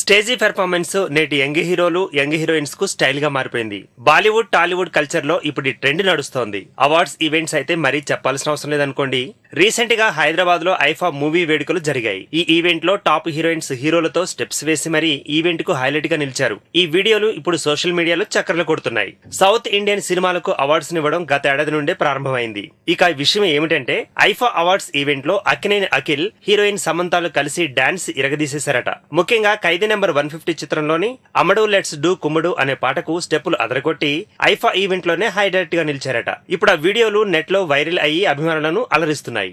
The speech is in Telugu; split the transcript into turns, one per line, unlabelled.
స్టేజీ పెర్ఫార్మెన్స్ నేటి యంగ్ హీరోలు యంగ్ హీరోయిన్స్ కు స్టైల్ గా మారిపోయింది. బాలీవుడ్ టాలీవుడ్ కల్చర్ లో ఇప్పుడు ఈ ట్రెండ్ నడుస్తోంది. అవార్డ్స్ ఈవెంట్స్ అయితే మరీ చెప్పాల్సిన అవసరం లేదనుకోండి. రీసెంట్ గా హైదరాబాద్ లో ఐఫా మూవీ వేడుకలు జరిగాయి. ఈ ఈవెంట్ లో టాప్ హీరోయిన్స్ హీరోలతో స్టెప్స్ వేసి మరీ ఈవెంట్ కు హైలైట్ గా నిలిచారు. ఈ వీడియోలు ఇప్పుడు సోషల్ మీడియాలో చక్కర్లు కొడుతున్నాయి. సౌత్ ఇండియన్ సినిమాలకు అవార్డ్స్ ఇవ్వడం గత ఏడాది నుండే ప్రారంభమైంది. ఇక ఈ విషయం ఏమిటంటే ఐఫా అవార్డ్స్ ఈవెంట్ లో అక్కినేని అఖిల్ హీరోయిన్ సమంతాలు కలిసి డాన్స్ ఇరగదీసేశారట. ముఖ్యంగా ఖైదీ నెంబర్ 150 చిత్రంలోని అమడు లెట్స్ డూ కుమ్ముడు అనే పాటకు స్టెప్పులు అదరగొట్టి ఐఫా ఈవెంట్ లోనే హైలైట్ గా నిలిచారట. ఇప్పుడు ఆ వీడియోలు నెట్ లో వైరల్ అయ్యి అభిమానులను అలరిస్తున్నాయి.